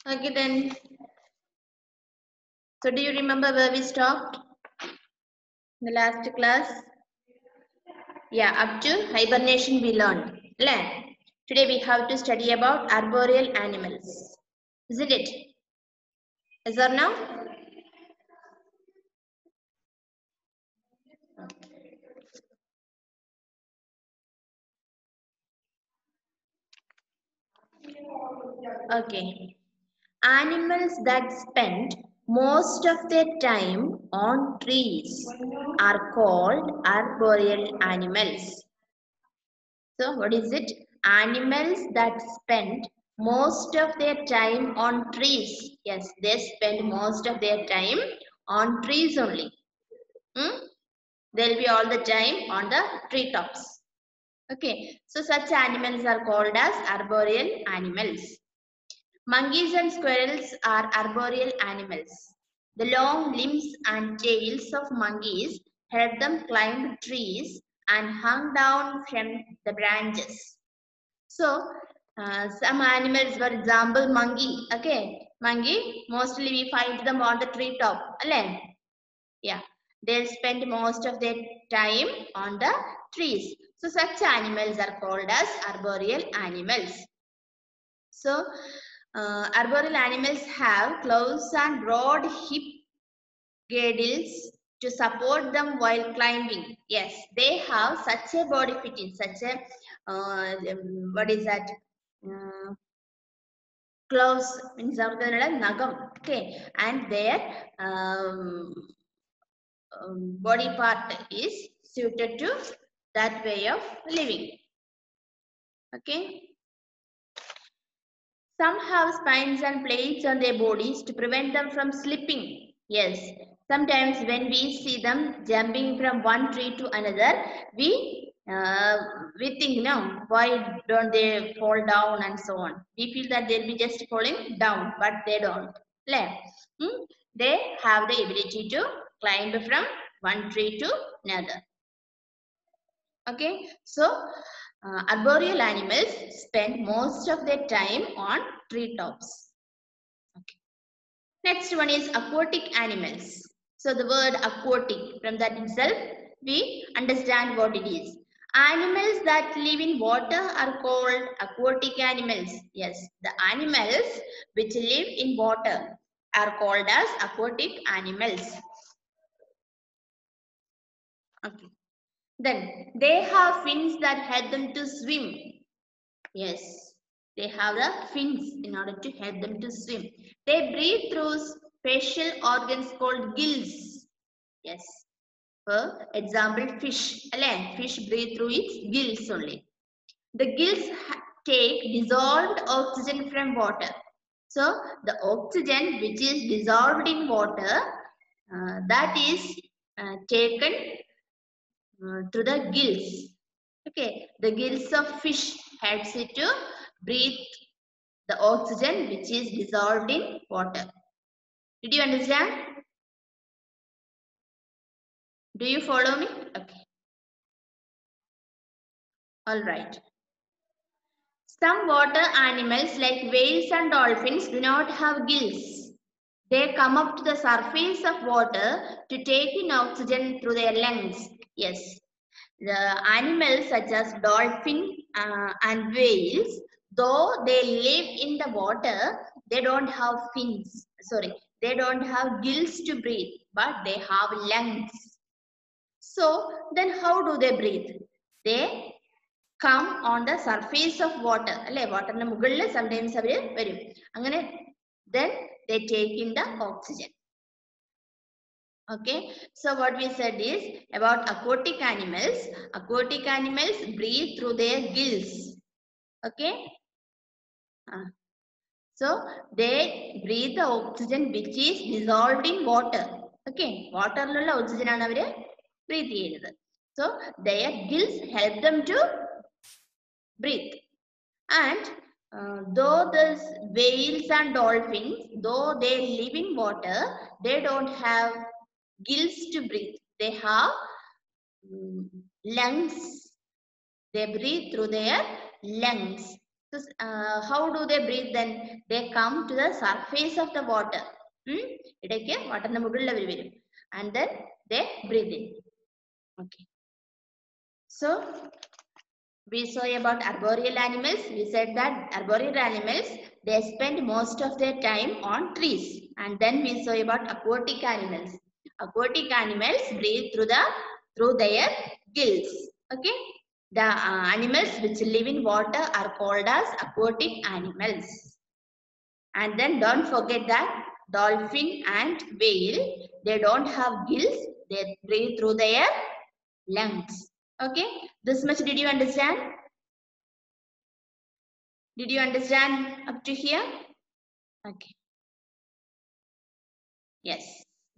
Okay then. So do you remember where we stopped in the last class? Yeah, up to hibernation we learned. Learn. Today we have to study about arboreal animals. Isn't it? Is or no? Okay. Animals that spend most of their time on trees are called arboreal animals. So, what is it? Animals that spend most of their time on trees. Yes, they spend most of their time on trees only. Hmm? They'll be all the time on the treetops. Okay, so such animals are called as arboreal animals. Monkeys and squirrels are arboreal animals. The long limbs and tails of monkeys help them climb trees and hang down from the branches. So, some animals, for example, monkey. Okay, monkey, mostly we find them on the treetop. Alle? Yeah, they spend most of their time on the trees. So, such animals are called as arboreal animals. So, arboreal animals have claws and broad hip girdles to support them while climbing. Yes, they have such a body fitting, such a what is that? Uh, Claws means അവർക്ക് നഖം. Okay, and their body part is suited to that way of living. Okay. Some have spines and plates on their bodies to prevent them from slipping. Yes, sometimes when we see them jumping from one tree to another, uh, we think, no, why don't they fall down and so on. We feel that they'll be just falling down, but they don't. They have the ability to climb from one tree to another. Okay, so arboreal animals spend most of their time on treetops. Okay. Next one is aquatic animals. So the word aquatic, from that itself, we understand what it is. Animals that live in water are called aquatic animals. Yes, the animals which live in water are called as aquatic animals. Okay. Then they have fins that help them to swim. Yes, they have the fins in order to help them to swim. They breathe through special organs called gills. Yes. For example, fish. Fish breathe through its gills only. The gills take dissolved oxygen from water. So the oxygen which is dissolved in water, that is taken through the gills. Okay, the gills of fish helps it to breathe the oxygen which is dissolved in water. Did you understand? Do you follow me? Okay. All right. Some water animals like whales and dolphins do not have gills. They come up to the surface of water to take in oxygen through their lungs. Yes. The animals such as dolphin and whales, though they live in the water, they don't have fins. Sorry, they don't have gills to breathe, but they have lungs. So then how do they breathe? They come on the surface of water. Water sometimes then they take in the oxygen. Okay, so what we said is about aquatic animals. Aquatic animals breathe through their gills. Okay, so they breathe the oxygen which is dissolved in water. Okay, water oxygen ആണ് breathe ചെയ്യുന്നത്. So their gills help them to breathe. And though the whales and dolphins, though they live in water, they don't have gills to breathe. They have lungs. They breathe through their lungs. So, how do they breathe then? They come to the surface of the water. ഇടയ്ക്ക് വാട്ടറിന്റെ മുകളിൽ അവർ വരും. And then they breathe in. Okay. So, we saw about arboreal animals. We said that arboreal animals, they spend most of their time on trees. And then we saw about aquatic animals. Aquatic animals breathe through their gills. Okay. The animals which live in water are called as aquatic animals. And then don't forget that dolphin and whale, they don't have gills. They breathe through their lungs. Okay. This much did you understand? Did you understand up to here? Okay. Yes.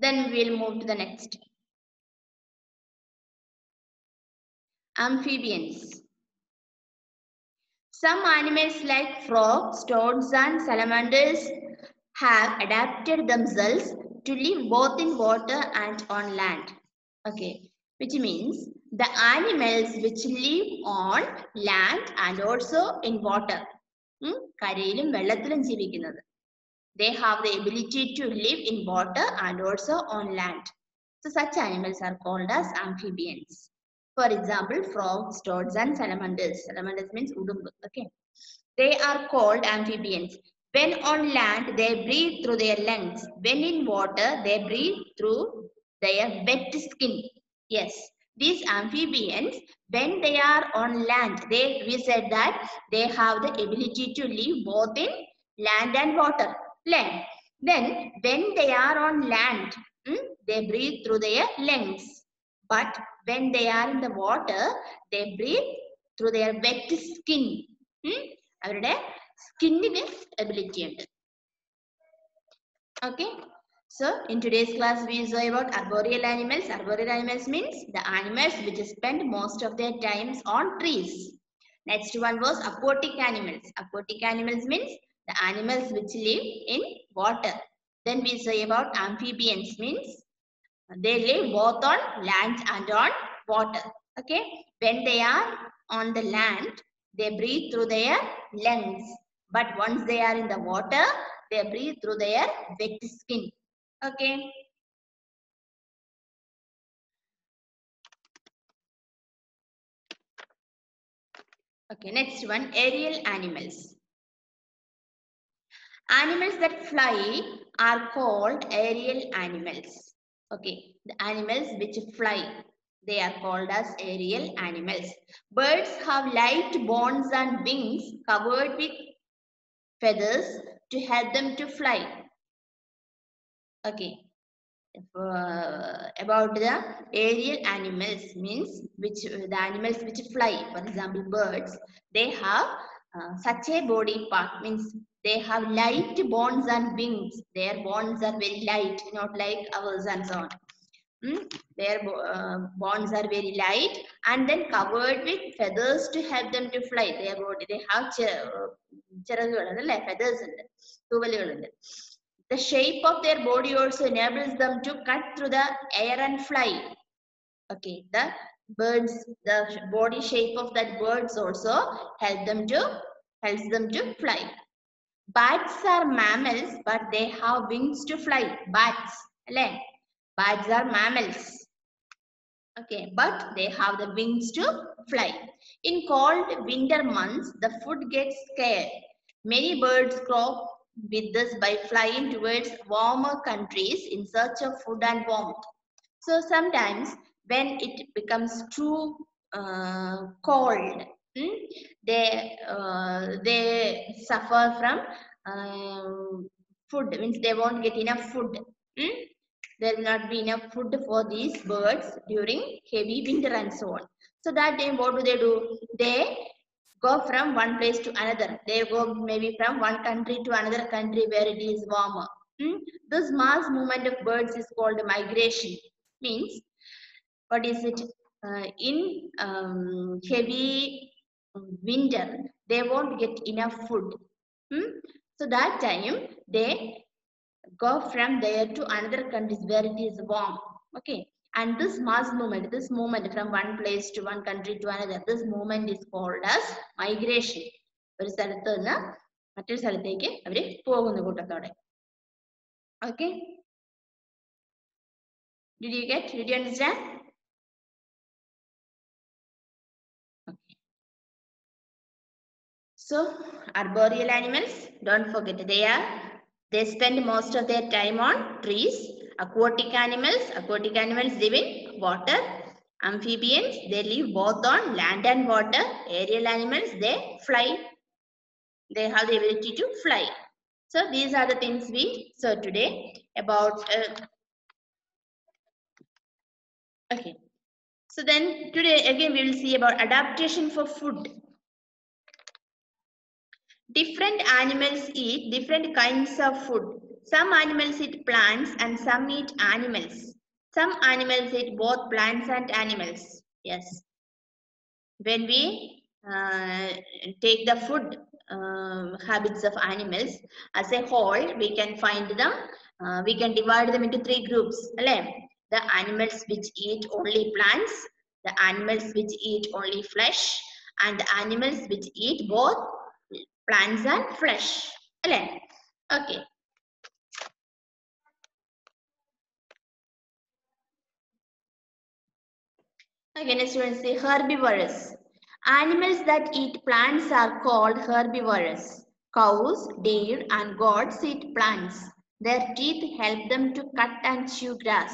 Then we'll move to the next. Amphibians. Some animals like frogs, toads, and salamanders have adapted themselves to live both in water and on land. Okay. Which means the animals which live on land and also in water. കരയിലും വെള്ളത്തിലും ജീവിക്കുന്നത്. They have the ability to live in water and also on land. So such animals are called as amphibians. For example, frogs, toads, and salamanders. Salamanders means udumbu. Okay. They are called amphibians. When on land, they breathe through their lungs. When in water, they breathe through their wet skin. Yes. These amphibians, when they are on land, we said that they have the ability to live both in land and water. Land. Then, when they are on land, they breathe through their lungs. But when they are in the water, they breathe through their wet skin. അവരുടെ സ്കിന്നിന് ability ഉണ്ട്. Okay. So, in today's class, we saw about arboreal animals. Arboreal animals means the animals which spend most of their times on trees. Next one was aquatic animals. Aquatic animals means the animals which live in water. Then we say about amphibians means they live both on land and on water. Okay. When they are on the land, they breathe through their lungs. But once they are in the water, they breathe through their wet skin. Okay. Okay. Next one, aerial animals. Animals that fly are called aerial animals. Okay. The animals which fly, they are called as aerial animals. Birds have light bones and wings covered with feathers to help them to fly. Okay. About the aerial animals means the animals which fly. For example, birds, they have such a body part, means they have light bones and wings. Their bones are very light, not like ours and so on. Their bones are very light and then covered with feathers to help them to fly. Their body, they have feathers and തൂവലുകളുണ്ട്. The shape of their body also enables them to cut through the air and fly. Okay, the birds, the body shape of that birds also helps them to fly. Bats are mammals, but they have wings to fly. Bats are mammals. Okay, but they have the wings to fly. In cold winter months, the food gets scarce. Many birds crop with this by flying towards warmer countries in search of food and warmth. So sometimes when it becomes too cold, they suffer from food, means they won't get enough food. There will not be enough food for these birds during heavy winter and so on. So that time what do? They go from one place to another. They go maybe from one country to another country where it is warmer. This mass movement of birds is called migration. Means, what is it? In heavy winter, they won't get enough food. So that time they go from there to another countries where it is warm. Okay. And this mass movement from one place to one country to another, this movement is called as migration. ഒരു സ്ഥലത്ത് നിന്ന് മറ്റൊരു സ്ഥലത്തേക്ക് അവര് പോകുന്ന കൂട്ടത്തോടെ. Okay, did you understand? Okay. So arboreal animals, don't forget, they spend most of their time on trees. Aquatic animals live in water. Amphibians, they live both on land and water. Aerial animals, they fly. They have the ability to fly. So these are the things we saw today about. Okay. So then today again we will see about adaptation for food. Different animals eat different kinds of food. Some animals eat plants and some eat animals. Some animals eat both plants and animals. Yes. When we take the food habits of animals as a whole, we can find them, we can divide them into 3 groups. The animals which eat only plants, the animals which eat only flesh, and the animals which eat both plants and flesh. Okay. Okay, next one is the herbivorous. Animals that eat plants are called herbivorous. Cows, deer, and goats eat plants. Their teeth help them to cut and chew grass.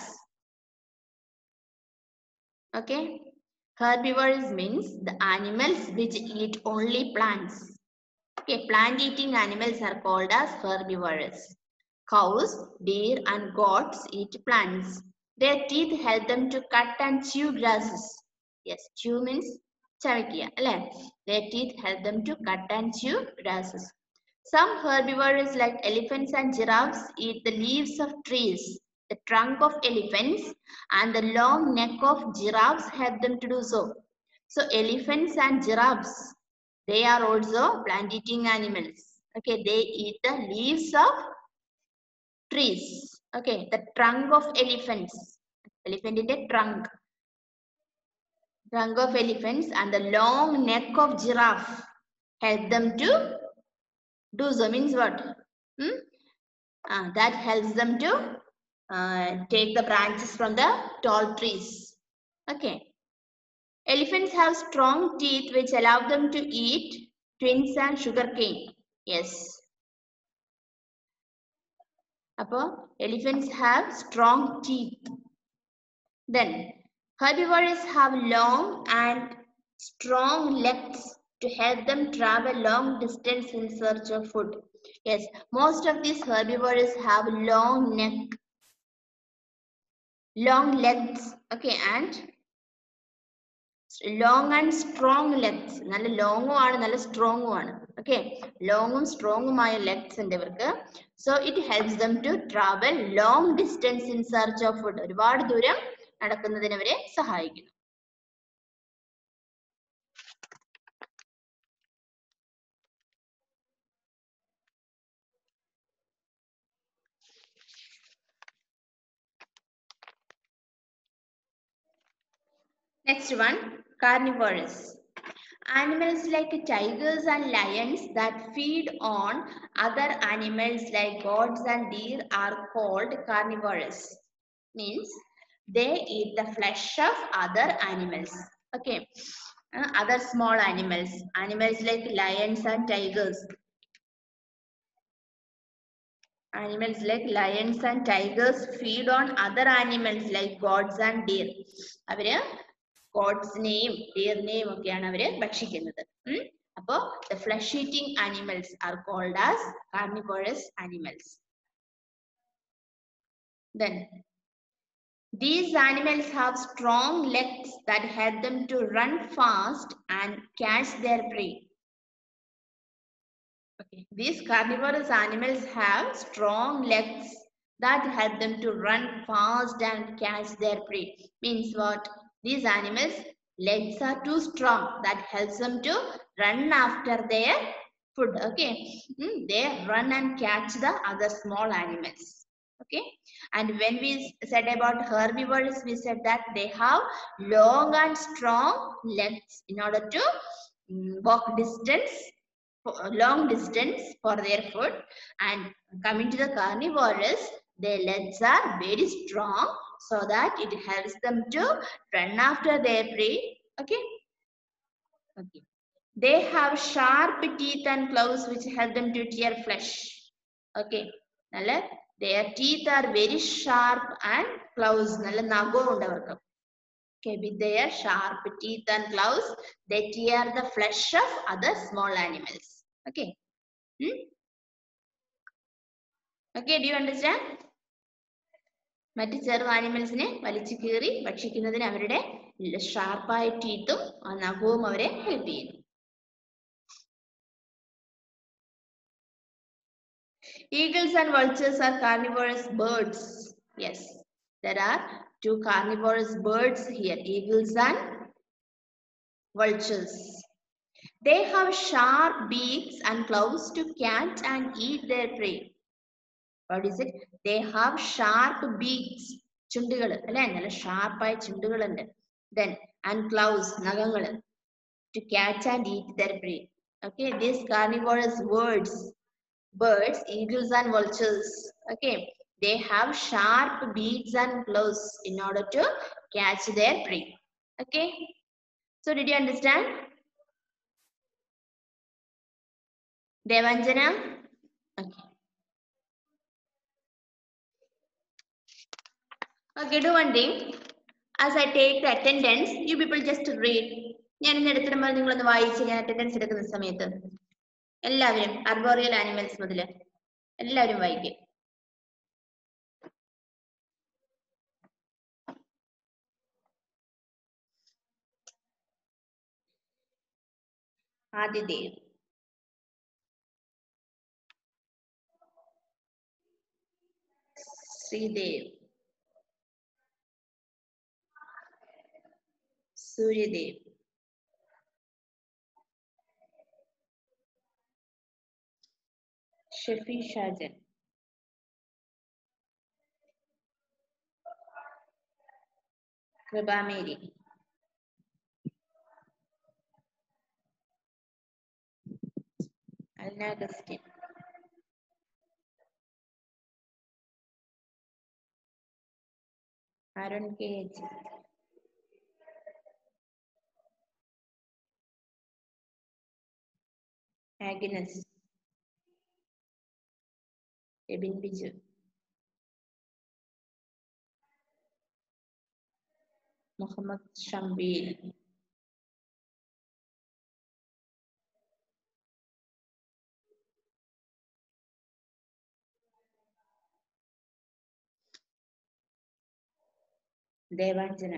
Okay, herbivorous means the animals which eat only plants. Okay, plant-eating animals are called as herbivorous. Cows, deer, and goats eat plants. Their teeth help them to cut and chew grasses. Yes, chew means chavakkiya. Their teeth help them to cut and chew grasses. Some herbivores like elephants and giraffes eat the leaves of trees. The trunk of elephants and the long neck of giraffes help them to do so. So elephants and giraffes, they are also plant-eating animals. Okay, they eat the leaves of trees. Okay, the trunk of elephants. Elephant in the trunk. Trunk of elephants and the long neck of giraffe help them to do so. Means what? That helps them to take the branches from the tall trees. Okay. Elephants have strong teeth which allow them to eat twigs and sugarcane. Yes. Elephants have strong teeth. Then herbivores have long and strong legs to help them travel long distance in search of food. Yes, most of these herbivores have long legs. Okay, and long and strong legs. നല്ല ലോങ്ങും ആണ് നല്ല സ്ട്രോങ്ങും ആണ്. Okay, ലോങ്ങും സ്ട്രോങ്ങുമായ legs ഉണ്ട് ഇവർക്ക്. So it helps them to travel long distance in search of food. ഒരുപാട് ദൂരം നടക്കുന്നതിന് അവരെ സഹായിക്കുന്നു. Next one, carnivorous. Animals like tigers and lions that feed on other animals like goats and deer are called carnivorous. Means they eat the flesh of other animals. Okay, other small animals. Animals like lions and tigers. Animals like lions and tigers feed on other animals like goats and deer. അവര് goatsനെയും deerനെയും ഒക്കെയാണ് അവര് ഭക്ഷിക്കുന്നത്. അപ്പോൾ the flesh eating animals are called as carnivorous animals. Then these animals have strong legs that help them to run fast and catch their prey. Okay. These carnivorous animals have strong legs that help them to run fast and catch their prey. Means what? These animals' legs are too strong that helps them to run after their food. Okay, they run and catch the other small animals. Okay, and when we said about herbivores, we said that they have long and strong legs in order to walk distance long distance for their food. And coming to the carnivores, their legs are very strong so that it helps them to run after their prey. Okay. Okay. They have sharp teeth and claws which help them to tear flesh. Okay. Their teeth are very sharp and claws. Okay, with their sharp teeth and claws, they tear the flesh of other small animals. Okay. Okay, do you understand? മറ്റ് ചെറു ആനിമൽസിനെ വലിച്ചു കീറി ഭക്ഷിക്കുന്നതിന് അവരുടെ ഷാർപ്പായ ടീത്തും നഖവും അവരെ help ചെയ്യുന്നു. Eagles and vultures are carnivorous birds. Yes, there are two carnivorous birds here, eagles and vultures. They have sharp beaks and claws to catch and eat their prey. What is it? They have sharp beaks. ചുണ്ടുകൾ അല്ലെ, നല്ല ഷാർപ്പായ ചുണ്ടുകളുണ്ട്. Then and claws, നഖങ്ങൾ, to catch and eat their prey. Okay, these carnivorous birds, eagles and vultures. Okay, they have sharp beaks and claws in order to catch their prey. Okay, so did you understand? Devanjana? Okay. Okay, do one thing. As I take the attendance, you people just read. ഞാൻ ഇന്ന് എടുത്തിടുമ്പോൾ നിങ്ങളൊന്ന് വായിച്ച് ഞാൻ attendance എടുക്കുന്ന സമയത്ത് എല്ലാവരും arboreal animals മുതൽ എല്ലാവരും വായിക്കും. Adidev, Sreedev, Suryadev, Shefi Shajan, Kripamary, Alna Augustin, Arun K H, Agnes, Ebin Biju, Muhammad Shambeel, Devanjana,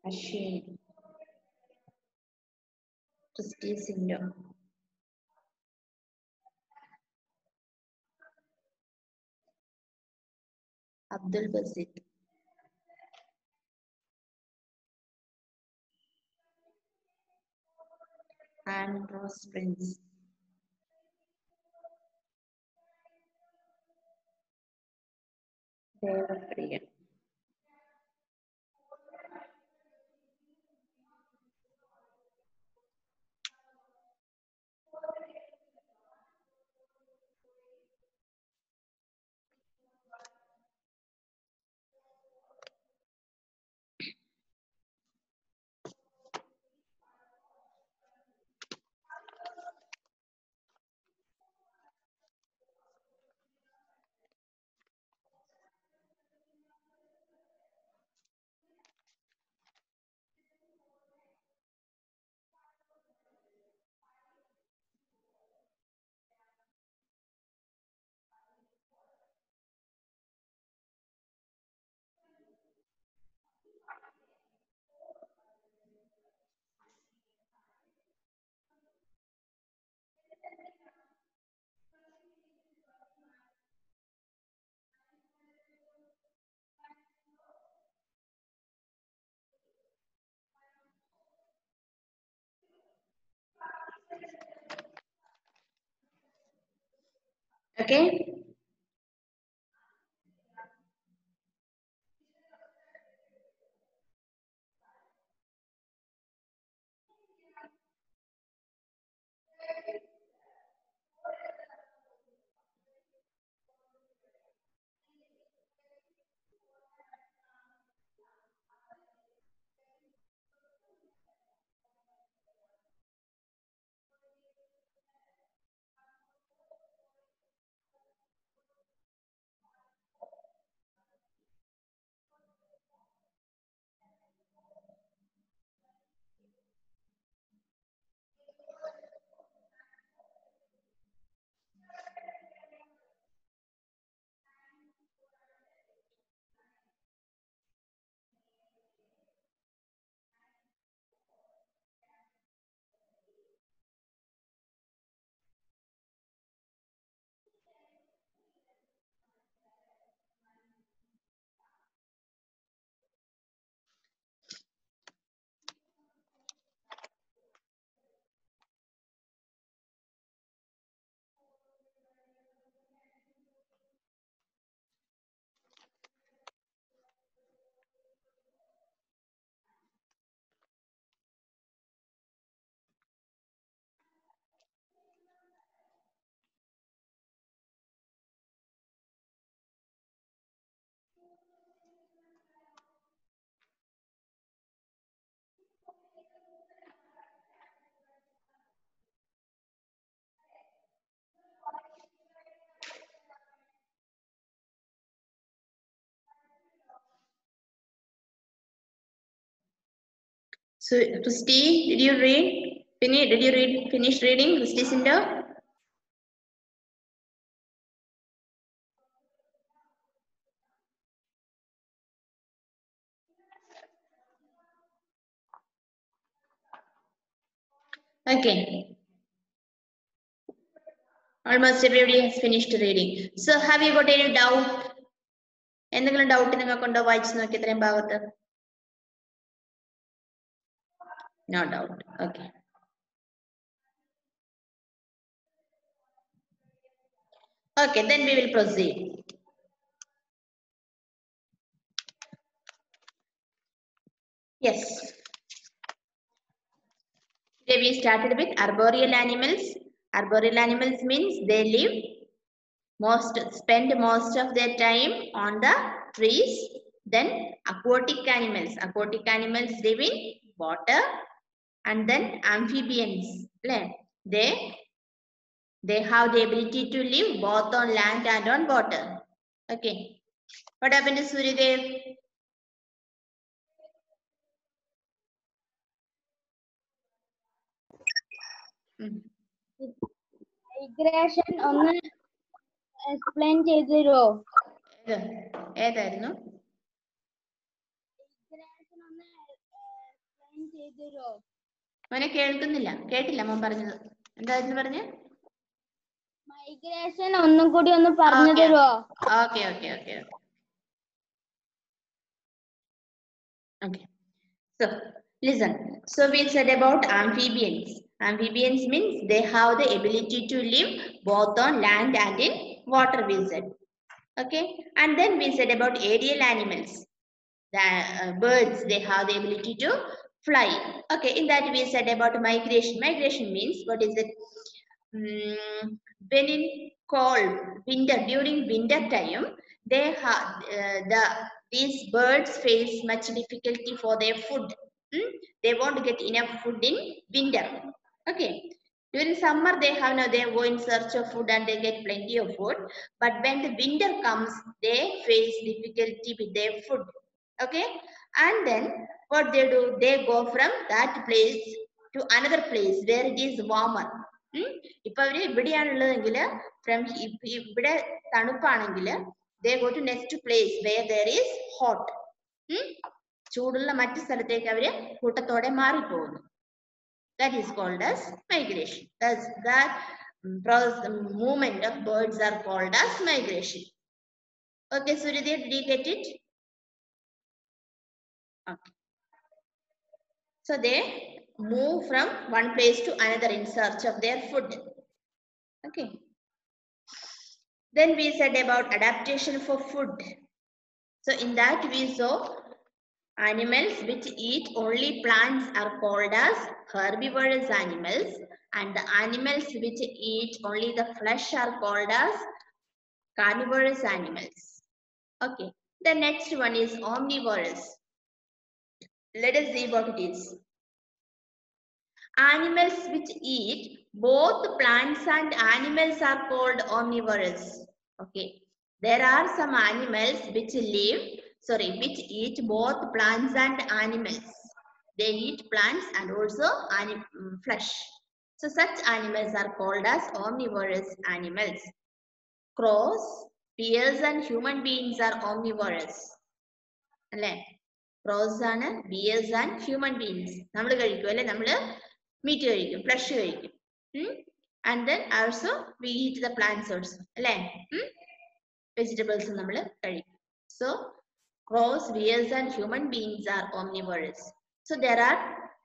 Ashwin, Christy Sindo, Abdul Basith, Andros Prince, Devapriya, okay. So, Christy, did you read? Did you finish reading, Christy Cinder? Okay. Almost everybody has finished reading. So, have you got any doubt? എന്തെങ്കിലും doubt നിങ്ങൾക്കുണ്ടോ വായിച്ചു നോക്കി ഇത്രയും ഭാഗത്ത്? No doubt. Okay. Okay, then we will proceed. Yes. Today we started with arboreal animals. Arboreal animals means they spend most of their time on the trees. Then aquatic animals. Aquatic animals live in water. And then amphibians. They have the ability to live both on land and on water. Okay. What happened to Suryadev? Migration ഒന്ന് explain ചെയ്തരോ? ഏതായിരുന്നു? Migration ഒന്ന് explain ചെയ്തരോ? മോനെ കേട്ടില്ല മോൻ പറഞ്ഞത്. എന്തായിരുന്നു പറഞ്ഞേ? Migration ഒന്നും കൂടി ഒന്ന് പറഞ്ഞു തരുമോ? Okay. So, listen. So, we said about amphibians. Amphibians means they have the ability to live both on land and in water, we said. Okay. And then we said about aerial animals. The birds, they have the ability to fly. Okay. In that we said about migration. Migration means, what is it? When in cold winter, during winter time, they have these birds face much difficulty for their food. They won't get enough food in winter. Okay. During summer, they go in search of food and they get plenty of food. But when the winter comes, they face difficulty with their food. Okay. And then what they do, they go from that place to another place where it is warmer. ഇപ്പൊ അവര് ഇവിടെയാണുള്ളതെങ്കിൽ ഇവിടെ തണുപ്പാണെങ്കിൽ they go to next place where there is hot. ചൂടുള്ള മറ്റു സ്ഥലത്തേക്ക് അവര് കൂട്ടത്തോടെ മാറിപ്പോകുന്നു. That is called as migration. That movement of birds are called as migration. Okay, Suryadev, did you get it? Okay. So they move from one place to another in search of their food. Okay. Then we said about adaptation for food. So in that we saw animals which eat only plants are called as herbivorous animals, and the animals which eat only the flesh are called as carnivorous animals. Okay. The next one is omnivorous. Let us see what it is. Animals which eat both plants and animals are called omnivorous. Okay. There are some animals which eat both plants and animals. They eat plants and also flesh. So such animals are called as omnivorous animals. Crows, bears and human beings are omnivorous. Crows are bears and human beings. Meat കഴിക്കും, flesh കഴിക്കും. And then also we eat the plants also. Vegetables നമ്മൾ കഴിക്കും. So crows, bears and human beings are omnivorous. So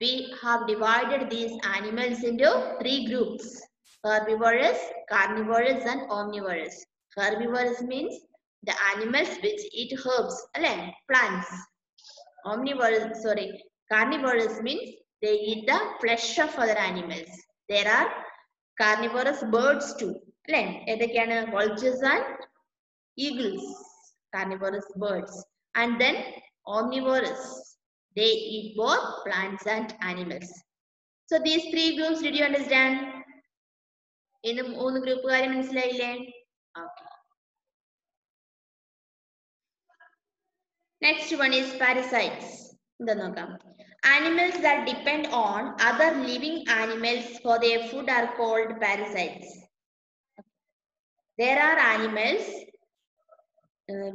we have divided these animals into 3 groups: herbivorous, carnivorous and omnivorous. Herbivorous means the animals which eat herbs, plants. Carnivorous means they eat the flesh of other animals. There are carnivorous birds too. Vultures and eagles, carnivorous birds. And then omnivorous, they eat both plants and animals. So these 3 groups, did you understand? In the 3 group മനസ്സിലായില്ലേ? Okay. Next one is parasites. Animals that depend on other living animals for their food are called parasites. There are animals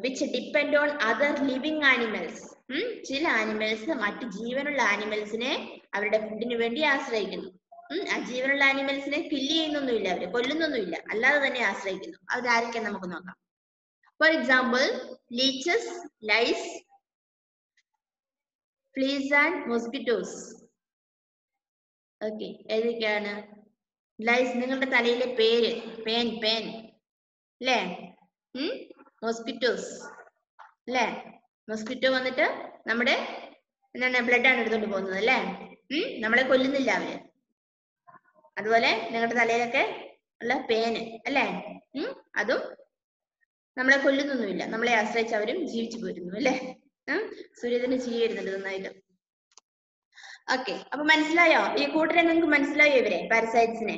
which depend on other living animals. ചില animals മറ്റ് ജീവനുള്ള ആനിമൽസിനെ അവരുടെ ഫുഡിന് വേണ്ടി ആശ്രയിക്കുന്നു. ആ ജീവനുള്ള ആനിമൽസിനെ കില്ല് ചെയ്യുന്നൊന്നുമില്ല, അവരെ കൊല്ലുന്നൊന്നുമില്ല, അല്ലാതെ തന്നെ ആശ്രയിക്കുന്നു. അവരാരൊക്കെ നമുക്ക് നോക്കാം. For example, leeches, lice, fleas and mosquitoes. Okay, ഏതൊക്കെയാണ്? ലൈസ്, നിങ്ങളുടെ തലയിലെ പേര്, പേൻ അല്ലേ? മോസ്കിറ്റോസ് അല്ലേ? മോസ്കിറ്റോ വന്നിട്ട് നമ്മുടെ എന്താണ് ബ്ലഡ് ആണ് എടുത്തോണ്ട് പോകുന്നത് അല്ലേ? നമ്മളെ കൊല്ലുന്നില്ല അവര്. അതുപോലെ നിങ്ങളുടെ തലയിലൊക്കെ ഉള്ള പേന് അല്ലേ? അതും നമ്മളെ കൊല്ലുന്നൊന്നുമില്ല, നമ്മളെ ആശ്രയിച്ച് അവരും ജീവിച്ചു പോരുന്നു അല്ലേ? സൂര്യത്തിന് ചെയ്യുന്നുണ്ട് നന്നായിട്ട്. ഓക്കെ, അപ്പൊ മനസ്സിലായോ? ഈ കൂട്ടരെ നിങ്ങൾക്ക് മനസ്സിലായോ? ഇവരെ പാരസൈറ്റ്സിനെ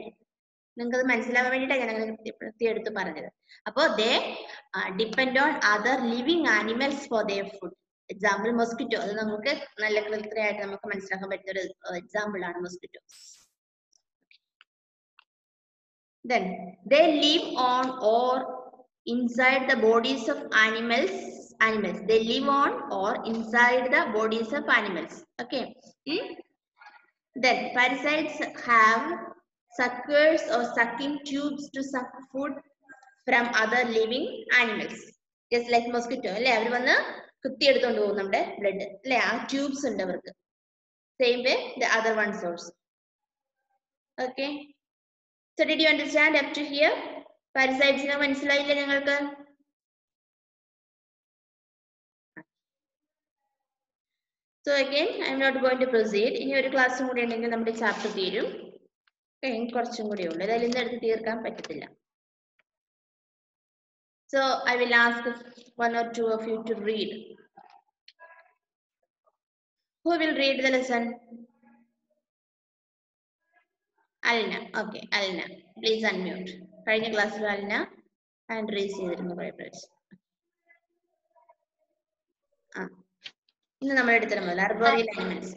നിങ്ങൾക്ക് അത് മനസ്സിലാവാൻ വേണ്ടിയിട്ടാണ് ഞാൻ അങ്ങനെ പ്രത്യേകം എടുത്ത് പറഞ്ഞത്. അപ്പോ ദേ depend on other living animals for their food. Example mosquito, അത് നമുക്ക് നല്ല ക്ലിയറായിട്ട് നമുക്ക് മനസ്സിലാക്കാൻ പറ്റുന്ന ഒരു എക്സാമ്പിൾ ആണ് mosquito. Then they live on or inside the bodies of animals. They live on or inside the bodies of animals. Okay. Then parasites have suckers or sucking tubes to suck food from other living animals. Just like mosquito, അല്ലേ? അവർ വന്ന് കുത്തി എടുത്തോണ്ട് പോകും നമ്മുടെ blood അല്ലേ? ആ tubes ഉണ്ട് അവർക്ക്. Same way the other ones also. Okay. So did you understand up to here? Parasites നെ മനസ്സിലായില്ലേ നിങ്ങൾക്ക്? So again, I am not going to proceed. ഇനി ഒരു ക്ലാസ്സും കൂടി ഉണ്ടെങ്കിൽ നമ്മുടെ ചാപ്റ്റർ തീരും. കുറച്ചും കൂടി ഉണ്ട്, അതായത് ഇന്ന് എടുത്ത് തീർക്കാൻ പറ്റത്തില്ല. So I will ask one or two of you to read. Who will read the lesson? Alina. Okay, Alina. Please unmute. കഴിഞ്ഞ ക്ലാസ്സിൽ അൽന ഹാൻഡ് റേസ് ചെയ്തിരുന്നു കുറേ പ്രാവശ്യം. ഇന്ന് നമ്മൾ എടുത്തിരുന്നത് arboreal animals.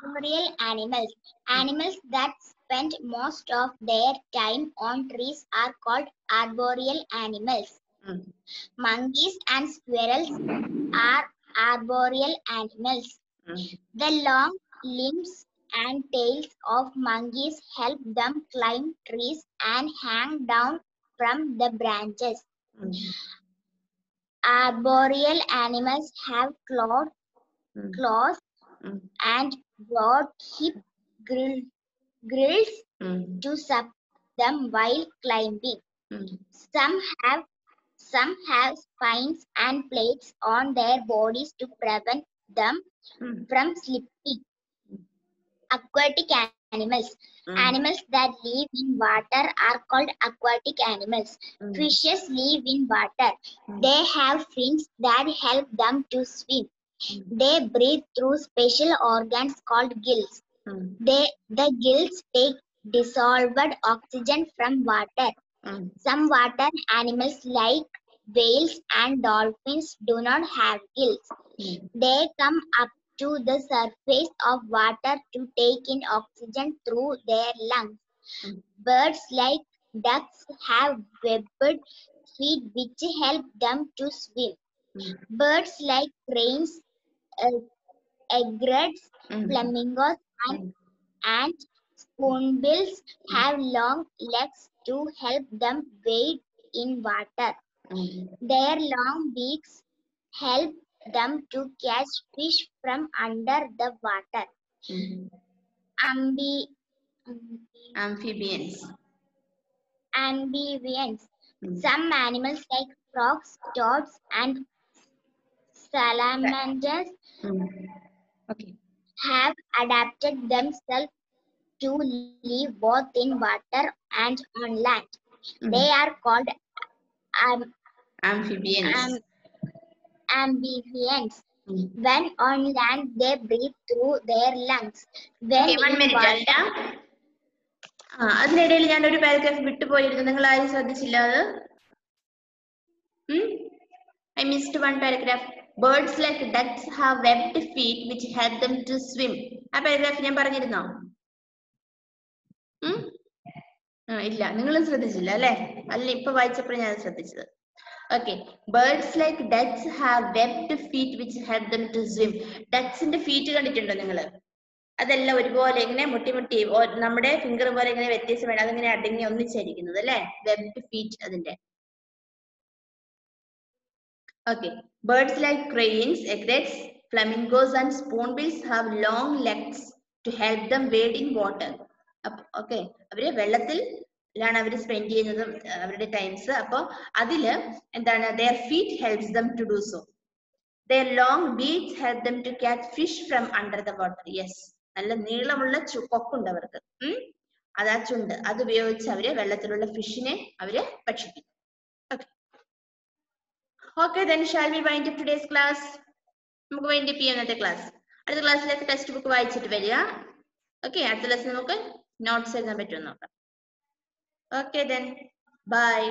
Arboreal animals. Animals that spend most of their time on trees are called arboreal animals. Monkeys and squirrels are arboreal animals. The long limbs and tails of monkeys help them climb trees and hang down from the branches. Arboreal animals have claws and broad hip grills to suck them while climbing. Some have spines and plates on their bodies to prevent them from slipping. Aquatic animals. Animals that live in water are called aquatic animals. Fishes live in water. They have fins that help them to swim. They breathe through special organs called gills. The gills take dissolved oxygen from water. Some water animals like whales and dolphins do not have gills. They come up to the surface of water to take in oxygen through their lungs. Birds like ducks have webbed feet which help them to swim. Birds like cranes, egrets, flamingos, and spoonbills have long legs to help them wade in water. Their long beaks help them to catch fish from under the water. Amphibians. Some animals like frogs, toads, and salamanders have adapted themselves to live both in water and on land. They are called amphibians. When on land, they breathe through their lungs. When one minute, Alina. അതിനിടയിൽ ഞാൻ ഒരു paragraph വിട്ടുപോയിരുന്നു, നിങ്ങൾ ആരും ശ്രദ്ധിച്ചില്ല അത്? I missed one paragraph. birds like ducks have webbed feet which help them to swim. ആ paragraph ഞാൻ പറഞ്ഞിരുന്നോ? ഇല്ല, നിങ്ങളും ശ്രദ്ധിച്ചില്ല അല്ലെ? അല്ല, ഇപ്പൊ വായിച്ചപ്പോഴും ഞാൻ ശ്രദ്ധിച്ചത്. Okay, birds like ducks have webbed feet which help them to swim. Ducksന്റെ feet കണ്ടിട്ടുണ്ടോ നിങ്ങള്? അതെല്ലാം ഒരുപോലെ ഇങ്ങനെ മുട്ടി നമ്മുടെ ഫിംഗർ പോലെ ഇങ്ങനെ വ്യത്യാസം വേണം, അതിങ്ങനെ അടങ്ങി ഒന്നിച്ചായിരിക്കുന്നത് അല്ലെ? വെബ്ഡ് ഫീറ്റ് അതിന്റെ. Okay, birds like cranes, egrets, flamingos and spoonbills have long legs to help them wade in water. Okay, അവര് വെള്ളത്തിലാണ് അവര് സ്പെൻഡ് ചെയ്യുന്നത് അവരുടെ ടൈംസ്. അപ്പൊ അതില് എന്താണ്, their feet helps them to do so. Their long beaks help them to catch fish from under the water. Yes, നല്ല നീളമുള്ള കൊക്കുണ്ട് അവർക്ക്. അതാ ചുണ്ട്, അത് ഉപയോഗിച്ച് അവര് വെള്ളത്തിലുള്ള ഫിഷിനെ അവര് ഭക്ഷിക്കും. Okay, then shall we wind up today's class? നമുക്ക് wind up ചെയ്യാം ഇന്നത്തെ ക്ലാസ്. അടുത്ത ക്ലാസ്സിലേക്ക് ടെക്സ്റ്റ് ബുക്ക് വായിച്ചിട്ട് വരിക. ഓക്കെ, അടുത്ത ലെസൺ നമുക്ക് നോട്ട്സ് എഴുതാൻ പറ്റുമെന്ന് നോക്കാം. Okay then, bye.